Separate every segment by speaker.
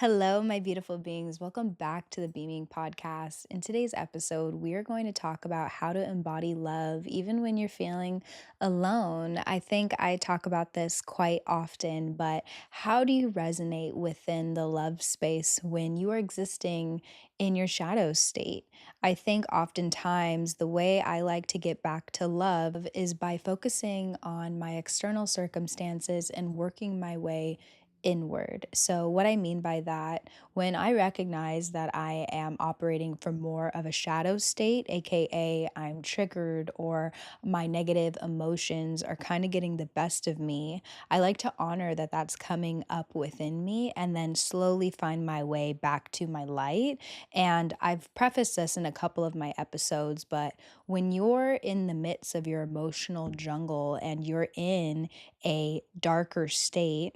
Speaker 1: Hello, my beautiful beings. Welcome back to the Beaming Podcast. In today's episode, we are going to talk about how to embody love even when you're feeling alone. I think I talk about this quite often, but how do you resonate within the love space when you are existing in your shadow state? I think oftentimes the way I like to get back to love is by focusing on my external circumstances and working my way inward. So, what I mean by that, when I recognize that I am operating from more of a shadow state, aka I'm triggered or my negative emotions are kind of getting the best of me, I like to honor that that's coming up within me and then slowly find my way back to my light. And I've prefaced this in a couple of my episodes, but when you're in the midst of your emotional jungle and you're in a darker state,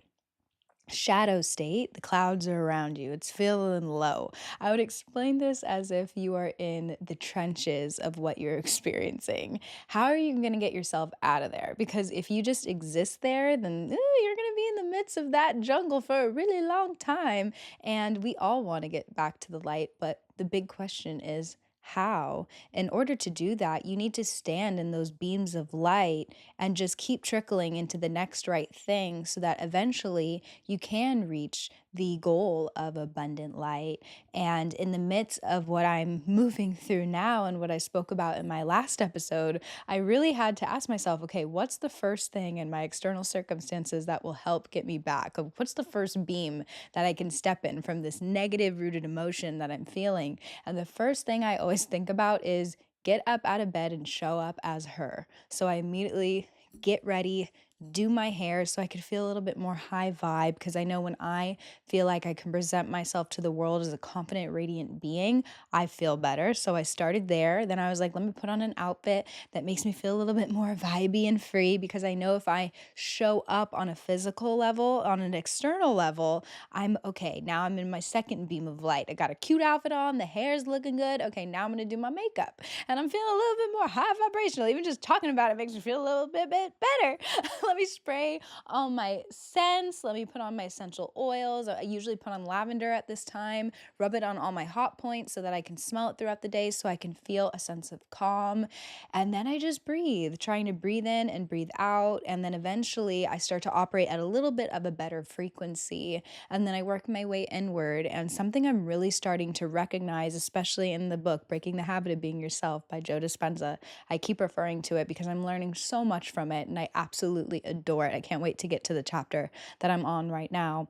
Speaker 1: shadow state, the clouds are around you, it's feeling low. I would explain this as if you are in the trenches of what you're experiencing. How are you going to get yourself out of there? Because if you just exist there, then you're going to be in the midst of that jungle for a really long time. And we all want to get back to the light, but the big question is, how? In order to do that, you need to stand in those beams of light and just keep trickling into the next right thing so that eventually you can reach the goal of abundant light. And in the midst of what I'm moving through now and what I spoke about in my last episode, I really had to ask myself, okay, what's the first thing in my external circumstances that will help get me back? What's the first beam that I can step in from this negative rooted emotion that I'm feeling? And the first thing I always think about is get up out of bed and show up as her. So I immediately get ready, do my hair so I could feel a little bit more high vibe, because I know when I feel like I can present myself to the world as a confident, radiant being, I feel better. So I started there. Then I was like, let me put on an outfit that makes me feel a little bit more vibey and free, because I know if I show up on a physical level, on an external level, I'm okay. Now I'm in my second beam of light. I got a cute outfit on, the hair's looking good. Okay, now I'm going to do my makeup and I'm feeling a little bit more high vibrational. Even just talking about it makes me feel a little bit better. Let me spray all my scents. Let me put on my essential oils. I usually put on lavender at this time, rub it on all my hot points so that I can smell it throughout the day so I can feel a sense of calm. And then I just breathe, trying to breathe in and breathe out. And then eventually I start to operate at a little bit of a better frequency. And then I work my way inward. And something I'm really starting to recognize, especially in the book, Breaking the Habit of Being Yourself by Joe Dispenza, I keep referring to it because I'm learning so much from it and I absolutely adore it. I can't wait to get to the chapter that I'm on right now.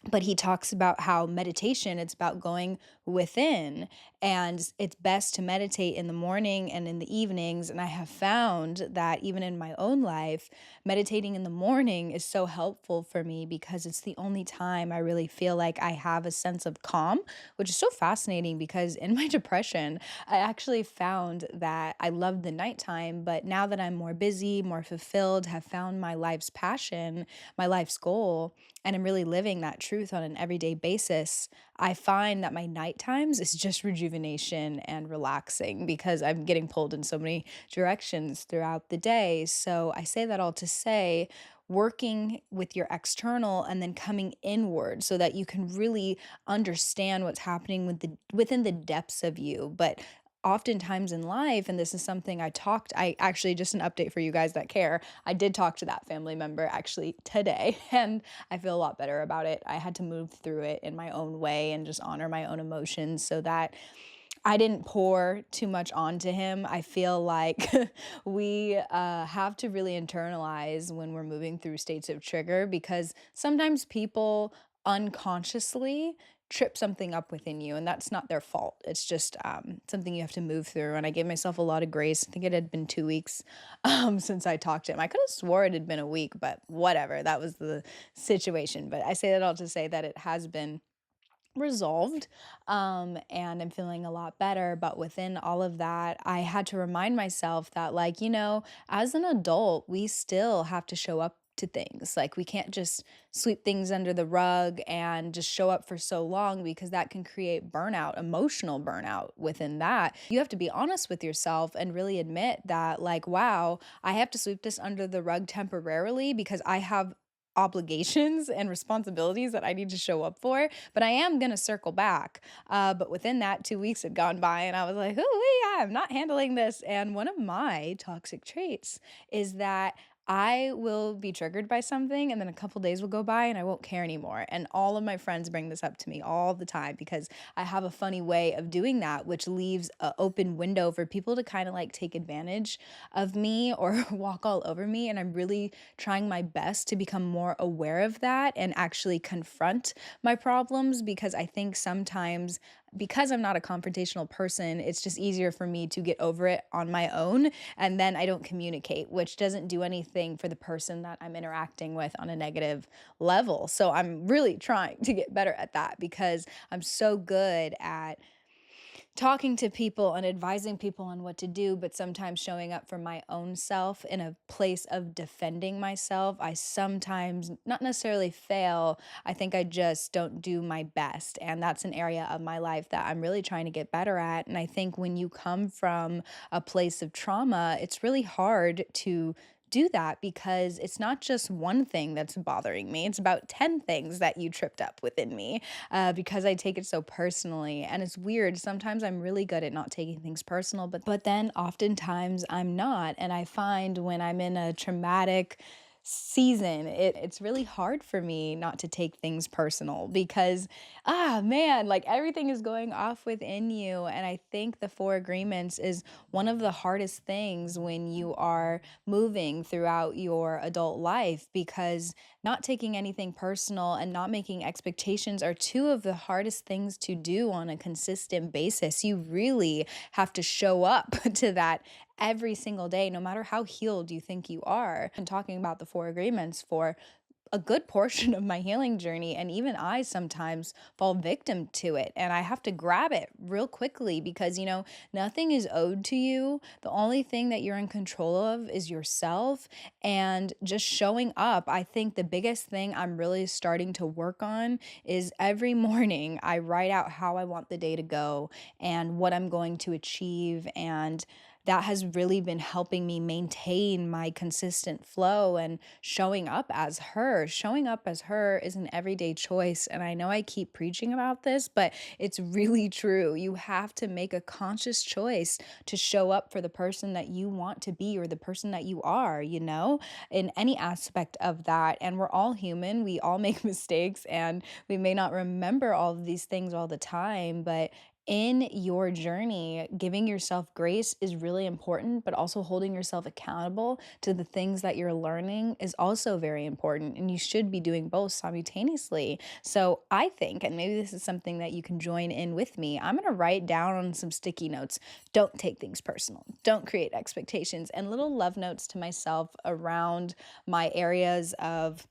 Speaker 1: But he talks about how meditation, it's about going within, and it's best to meditate in the morning and in the evenings. And I have found that even in my own life, meditating in the morning is so helpful for me because it's the only time I really feel like I have a sense of calm, which is so fascinating because in my depression, I actually found that I loved the nighttime. But now that I'm more busy, more fulfilled, have found my life's passion, my life's goal, and I'm really living that truth on an everyday basis, I find that my night times is just rejuvenation and relaxing because I'm getting pulled in so many directions throughout the day. So I say that all to say, working with your external and then coming inward so that you can really understand what's happening within the depths of you. But oftentimes in life, and this is something I actually, just an update for you guys that care, I did talk to that family member actually today, and I feel a lot better about it. I had to move through it in my own way and just honor my own emotions so that I didn't pour too much onto him. I feel like we have to really internalize when we're moving through states of trigger, because sometimes people unconsciously trip something up within you, and that's not their fault. It's just something you have to move through. And I gave myself a lot of grace. I think it had been 2 weeks since I talked to him. I could have swore it had been a week, but whatever. That was the situation. But I say that all to say that it has been resolved, and I'm feeling a lot better. But within all of that, I had to remind myself that, like, as an adult, we still have to show up to things. Like, we can't just sweep things under the rug and just show up for so long, because that can create burnout, emotional burnout. Within that, you have to be honest with yourself and really admit that, like, wow, I have to sweep this under the rug temporarily because I have obligations and responsibilities that I need to show up for, but I am going to circle back. But within that, 2 weeks had gone by and I was like, oh, I'm not handling this. And one of my toxic traits is that I will be triggered by something and then a couple days will go by and I won't care anymore. And all of my friends bring this up to me all the time because I have a funny way of doing that, which leaves an open window for people to kind of like take advantage of me or walk all over me. And I'm really trying my best to become more aware of that and actually confront my problems, because I think sometimes, because I'm not a confrontational person, it's just easier for me to get over it on my own. And then I don't communicate, which doesn't do anything for the person that I'm interacting with on a negative level. So I'm really trying to get better at that because I'm so good at talking to people and advising people on what to do, but sometimes showing up for my own self in a place of defending myself. I sometimes not necessarily fail. I think I just don't do my best. And that's an area of my life that I'm really trying to get better at. And I think when you come from a place of trauma, it's really hard to do that because it's not just one thing that's bothering me. It's about 10 things that you tripped up within me, because I take it so personally. And it's weird. Sometimes I'm really good at not taking things personal, but then oftentimes I'm not. And I find when I'm in a traumatic season, it's really hard for me not to take things personal because, man, like everything is going off within you. And I think the four agreements is one of the hardest things when you are moving throughout your adult life, because not taking anything personal and not making expectations are two of the hardest things to do on a consistent basis. You really have to show up to that every single day, no matter how healed you think you are. And talking about the four agreements for a good portion of my healing journey. And even I sometimes fall victim to it. And I have to grab it real quickly because, nothing is owed to you. The only thing that you're in control of is yourself and just showing up. I think the biggest thing I'm really starting to work on is every morning I write out how I want the day to go and what I'm going to achieve. And that has really been helping me maintain my consistent flow and showing up as her. Showing up as her is an everyday choice. And I know I keep preaching about this, but it's really true. You have to make a conscious choice to show up for the person that you want to be or the person that you are, in any aspect of that. And we're all human. We all make mistakes and we may not remember all of these things all the time, but in your journey, giving yourself grace is really important, but also holding yourself accountable to the things that you're learning is also very important. And you should be doing both simultaneously. So I think, and maybe this is something that you can join in with me, I'm going to write down on some sticky notes: don't take things personal, don't create expectations, and little love notes to myself around my areas of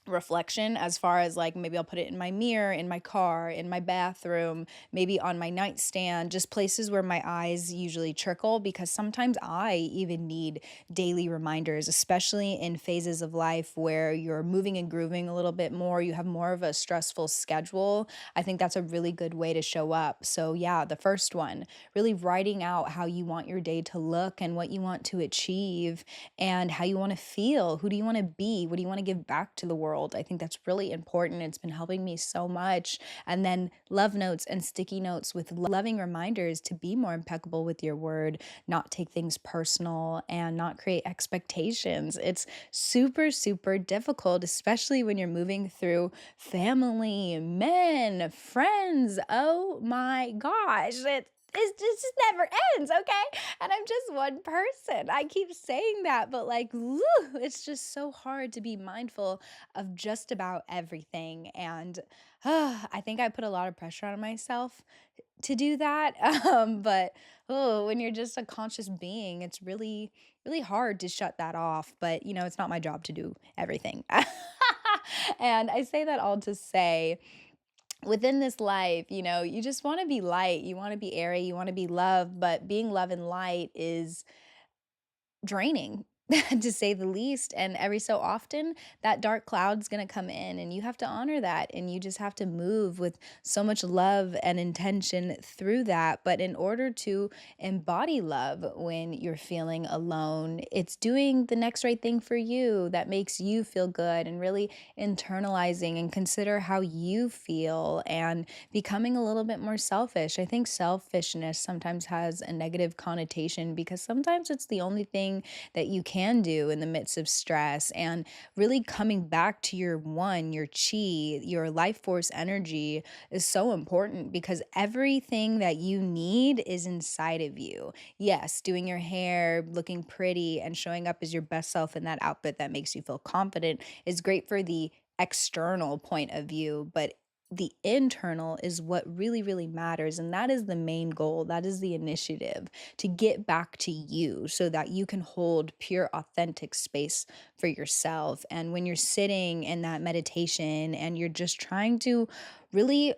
Speaker 1: reflection, as far as like maybe I'll put it in my mirror, in my car, in my bathroom, maybe on my nightstand, just places where my eyes usually trickle, because sometimes I even need daily reminders, especially in phases of life where you're moving and grooving a little bit more, you have more of a stressful schedule. I think that's a really good way to show up. So yeah, the first one, really writing out how you want your day to look and what you want to achieve and how you want to feel. Who do you want to be? What do you want to give back to the world? I think that's really important. It's been helping me so much. And then love notes and sticky notes with loving reminders to be more impeccable with your word, not take things personal, and not create expectations. It's super, super difficult, especially when you're moving through family, men, friends. Oh my gosh. It just never ends, okay? And I'm just one person. I keep saying that, but like, it's just so hard to be mindful of just about everything. And I think I put a lot of pressure on myself to do that. But when you're just a conscious being, it's really, really hard to shut that off. But, it's not my job to do everything. And I say that all to say, within this life, you just want to be light, you want to be airy, you want to be love, but being love and light is draining. to say the least. And every so often, that dark cloud's going to come in, and you have to honor that. And you just have to move with so much love and intention through that. But in order to embody love when you're feeling alone, it's doing the next right thing for you that makes you feel good, and really internalizing and consider how you feel and becoming a little bit more selfish. I think selfishness sometimes has a negative connotation because sometimes it's the only thing that you can do in the midst of stress, and really coming back to your one, your chi, your life force energy is so important because everything that you need is inside of you. Yes, doing your hair, looking pretty, and showing up as your best self in that outfit that makes you feel confident is great for the external point of view, but the internal is what really, really matters. And that is the main goal. That is the initiative, to get back to you so that you can hold pure, authentic space for yourself. And when you're sitting in that meditation and you're just trying to really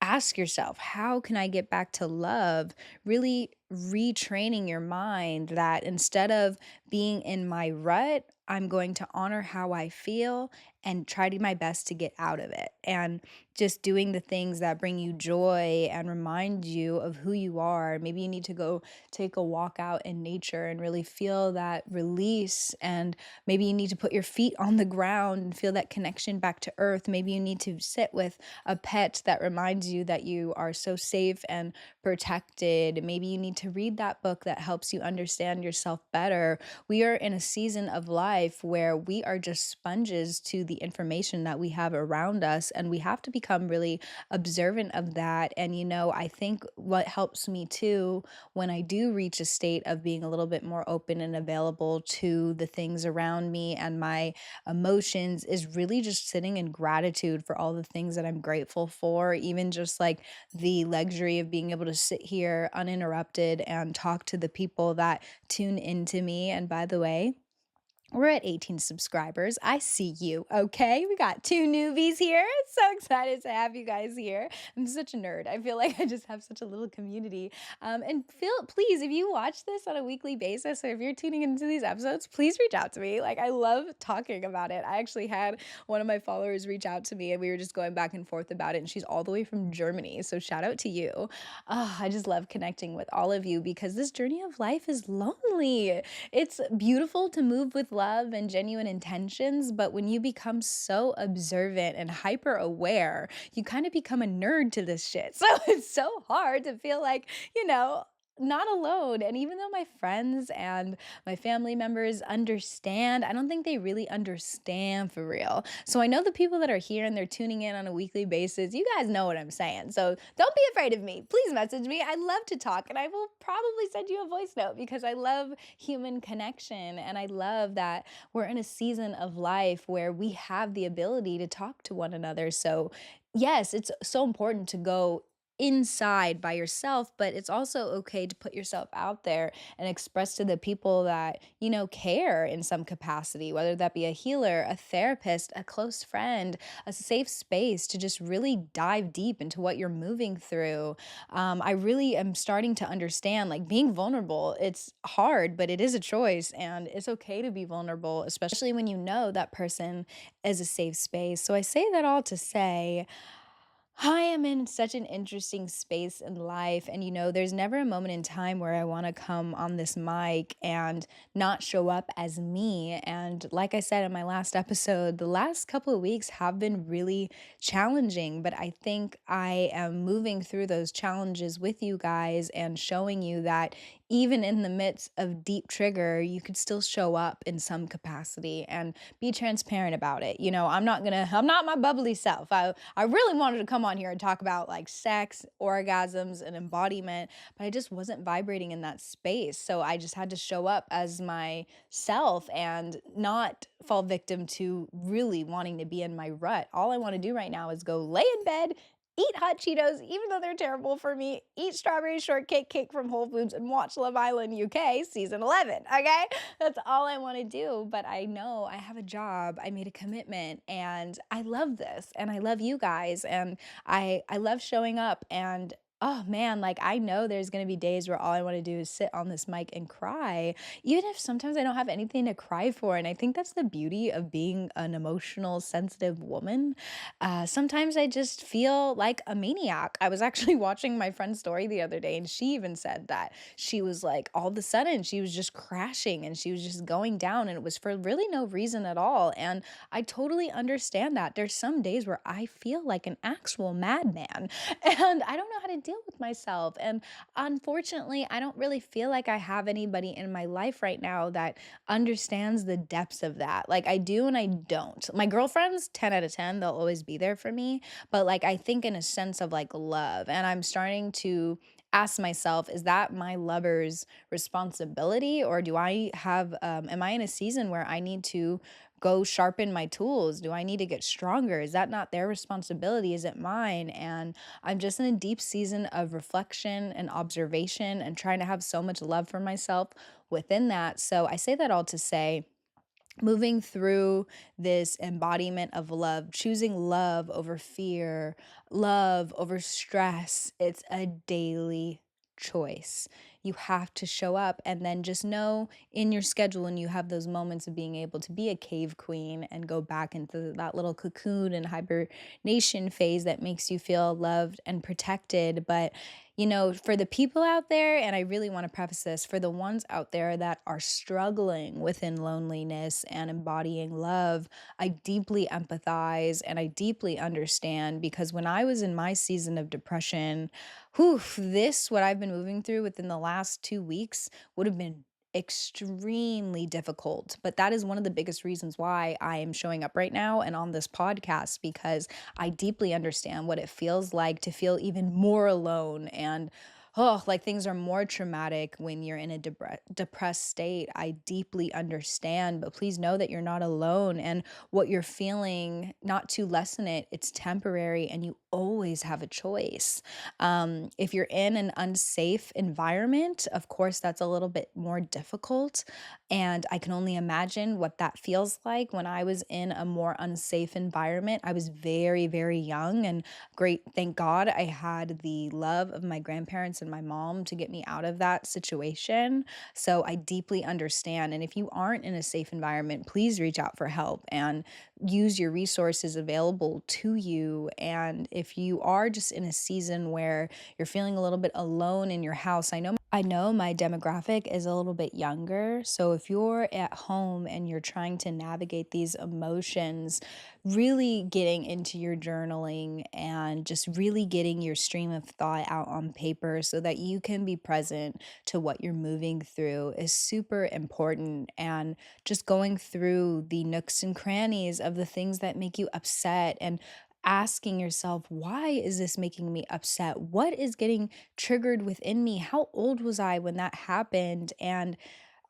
Speaker 1: ask yourself, how can I get back to love? Really retraining your mind that instead of being in my rut, I'm going to honor how I feel and try to my best to get out of it. And just doing the things that bring you joy and remind you of who you are. Maybe you need to go take a walk out in nature and really feel that release. And maybe you need to put your feet on the ground and feel that connection back to earth. Maybe you need to sit with a pet that reminds you that you are so safe and protected. Maybe you need to read that book that helps you understand yourself better. We are in a season of life where we are just sponges to the information that we have around us, and we have to become really observant of that. And, I think what helps me too when I do reach a state of being a little bit more open and available to the things around me and my emotions is really just sitting in gratitude for all the things that I'm grateful for, even just like the luxury of being able to sit here uninterrupted and talk to the people that tune into me. And by the way, we're at 18 subscribers. I see you. Okay. We got two newbies here. So excited to have you guys here. I'm such a nerd. I feel like I just have such a little community. And please, if you watch this on a weekly basis, or if you're tuning into these episodes, please reach out to me. Like, I love talking about it. I actually had one of my followers reach out to me, and we were just going back and forth about it. And she's all the way from Germany. So shout out to you. I just love connecting with all of you because this journey of life is lonely. It's beautiful to move with love and genuine intentions, but when you become so observant and hyper aware, you kind of become a nerd to this shit. So it's so hard to feel like, not alone. And even though my friends and my family members understand, I don't think they really understand for real. So I know the people that are here and they're tuning in on a weekly basis, you guys know what I'm saying. So don't be afraid of me. Please message me. I love to talk, and I will probably send you a voice note because I love human connection. And I love that we're in a season of life where we have the ability to talk to one another. So, yes, it's so important to go inside by yourself, but it's also okay to put yourself out there and express to the people that, care in some capacity, whether that be a healer, a therapist, a close friend, a safe space to just really dive deep into what you're moving through. I really am starting to understand, like, being vulnerable. It's hard, but it is a choice, and it's okay to be vulnerable, especially when you know that person is a safe space. So I say that all to say, I am in such an interesting space in life. And, there's never a moment in time where I want to come on this mic and not show up as me. And like I said in my last episode, the last couple of weeks have been really challenging, but I think I am moving through those challenges with you guys and showing you that even in the midst of deep trigger, you could still show up in some capacity and be transparent about it. I'm not my bubbly self. I really wanted to come on here and talk about like sex, orgasms, and embodiment, but I just wasn't vibrating in that space. So I just had to show up as myself and not fall victim to really wanting to be in my rut. All I want to do right now is go lay in bed, eat hot Cheetos, even though they're terrible for me, eat strawberry shortcake cake from Whole Foods, and watch Love Island UK season 11, okay? That's all I want to do, but I know I have a job, I made a commitment, and I love this, and I love you guys, and I love showing up, and Oh man, like I know there's gonna be days where all I want to do is sit on this mic and cry, even if sometimes I don't have anything to cry for. And I think that's the beauty of being an emotional, sensitive woman. Sometimes I just feel like a maniac. I was actually watching my friend's story the other day, and she even said that she was like, all of a sudden, she was just crashing and she was just going down, and it was for really no reason at all. And I totally understand that. There's some days where I feel like an actual madman and I don't know how to deal with myself. And unfortunately, I don't really feel like I have anybody in my life right now that understands the depths of that. Like I do and I don't. My girlfriends, 10 out of 10, they'll always be there for me. But like I think in a sense of like love. And I'm starting to ask myself, is that my lover's responsibility? Or am I in a season where I need to go sharpen my tools? Do I need to get stronger? Is that not their responsibility? Is it mine? And I'm just in a deep season of reflection and observation and trying to have so much love for myself within that. So I say that all to say, moving through this embodiment of love, choosing love over fear, love over stress, it's a daily choice. You have to show up and then just know in your schedule and you have those moments of being able to be a cave queen and go back into that little cocoon and hibernation phase that makes you feel loved and protected. But for the people out there, and I really want to preface this for the ones out there that are struggling within loneliness and embodying love, I deeply empathize and I deeply understand because when I was in my season of depression, what I've been moving through within the last 2 weeks would have been extremely difficult. But that is one of the biggest reasons why I am showing up right now and on this podcast because I deeply understand what it feels like to feel even more alone and like things are more traumatic when you're in a depressed state. I deeply understand, but please know that you're not alone and what you're feeling, not to lessen it, it's temporary and you always have a choice. If you're in an unsafe environment, of course, that's a little bit more difficult. And I can only imagine what that feels like when I was in a more unsafe environment. I was very, very young and great. Thank God I had the love of my grandparents and my mom to get me out of that situation. So I deeply understand. And if you aren't in a safe environment, please reach out for help and use your resources available to you. And if you are just in a season where you're feeling a little bit alone in your house, I know my demographic is a little bit younger. So if you're at home and you're trying to navigate these emotions, really getting into your journaling and just really getting your stream of thought out on paper so that you can be present to what you're moving through is super important. And just going through the nooks and crannies of the things that make you upset and asking yourself, why is this making me upset? What is getting triggered within me? How old was I when that happened? And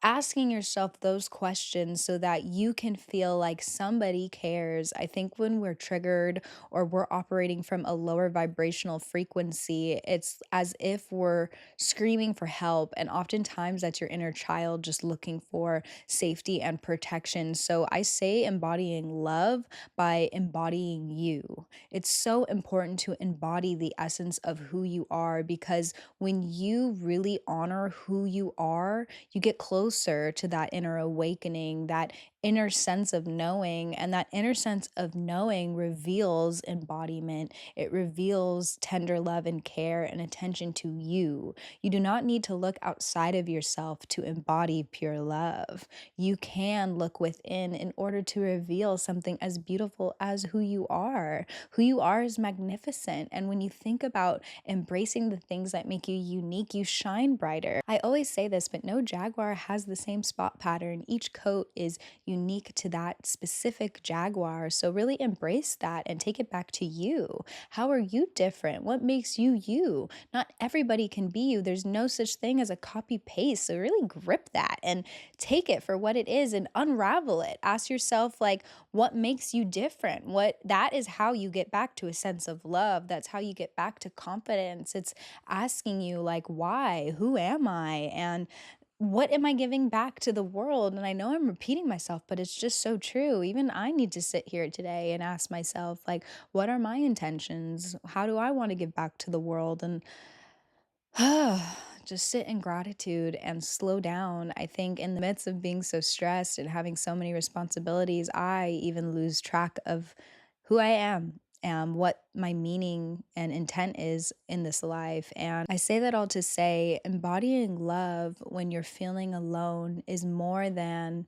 Speaker 1: asking yourself those questions so that you can feel like somebody cares. I think when we're triggered or we're operating from a lower vibrational frequency, it's as if we're screaming for help. And oftentimes that's your inner child just looking for safety and protection. So I say embodying love by embodying you. It's so important to embody the essence of who you are because when you really honor who you are, you get closer to that inner awakening, that inner sense of knowing. And that inner sense of knowing reveals embodiment. It reveals tender love and care and attention to you. You do not need to look outside of yourself to embody pure love. You can look within in order to reveal something as beautiful as who you are. Who you are is magnificent. And when you think about embracing the things that make you unique, you shine brighter. I always say this, but no jaguar has the same spot pattern. Each coat is unique to that specific jaguar. So really embrace that and take it back to you. How are you different? What makes you you? Not everybody can be you. There's no such thing as a copy paste. So really grip that and take it for what it is and unravel it. Ask yourself, like, what makes you different? That is how you get back to a sense of love. That's how you get back to confidence. It's asking you, like, why? Who am I? And what am I giving back to the world? And I know I'm repeating myself, but it's just so true. Even I need to sit here today and ask myself, like, what are my intentions? How do I want to give back to the world? And Just sit in gratitude and slow down. I think in the midst of being so stressed and having so many responsibilities, I even lose track of who I am and what my meaning and intent is in this life. And I say that all to say embodying love when you're feeling alone is more than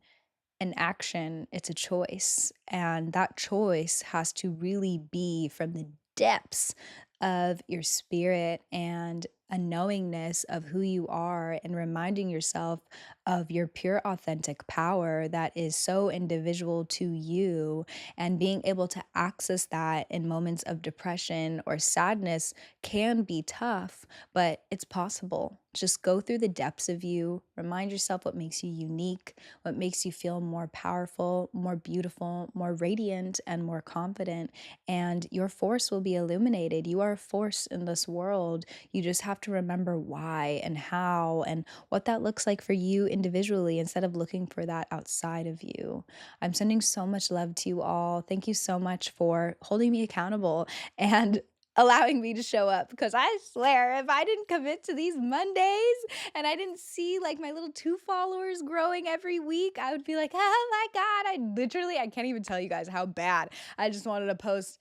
Speaker 1: an action, it's a choice. And that choice has to really be from the depths of your spirit and a knowingness of who you are and reminding yourself of your pure authentic power that is so individual to you and being able to access that in moments of depression or sadness can be tough, but it's possible. Just go through the depths of you, remind yourself what makes you unique, what makes you feel more powerful, more beautiful, more radiant, and more confident. And your force will be illuminated. You are a force in this world. You just have to remember why and how and what that looks like for you individually instead of looking for that outside of you. I'm sending so much love to you all. Thank you so much for holding me accountable and allowing me to show up because I swear if I didn't commit to these Mondays and I didn't see like my little 2 followers growing every week, I would be like, oh my God, I can't even tell you guys how bad. I just wanted to post,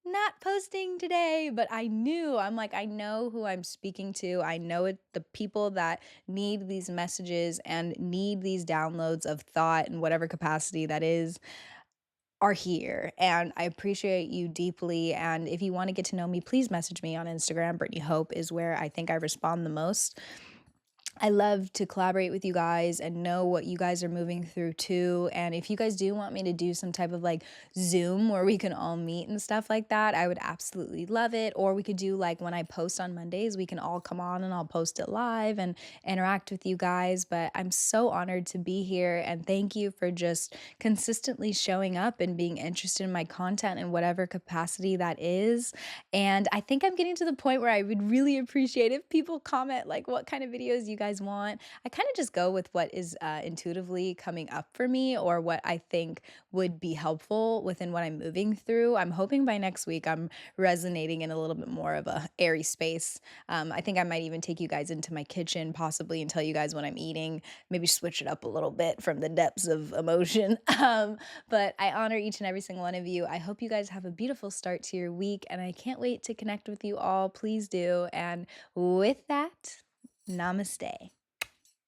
Speaker 1: not posting today, but I'm like, I know who I'm speaking to. I know it, the people that need these messages and need these downloads of thought in whatever capacity that is are here, and I appreciate you deeply, and if you wanna get to know me, please message me on Instagram. Brittany Hope is where I think I respond the most. I love to collaborate with you guys and know what you guys are moving through too. And if you guys do want me to do some type of like Zoom where we can all meet and stuff like that, I would absolutely love it. Or we could do like when I post on Mondays, we can all come on and I'll post it live and interact with you guys. But I'm so honored to be here and thank you for just consistently showing up and being interested in my content in whatever capacity that is. And I think I'm getting to the point where I would really appreciate if people comment like what kind of videos you guys want. I kind of just go with what is intuitively coming up for me or what I think would be helpful within what I'm moving through. I'm hoping by next week I'm resonating in a little bit more of a airy space. I think I might even take you guys into my kitchen possibly and tell you guys what I'm eating, maybe switch it up a little bit from the depths of emotion. But I honor each and every single one of you. I hope you guys have a beautiful start to your week, and I can't wait to connect with you all. Please do. And with that, namaste.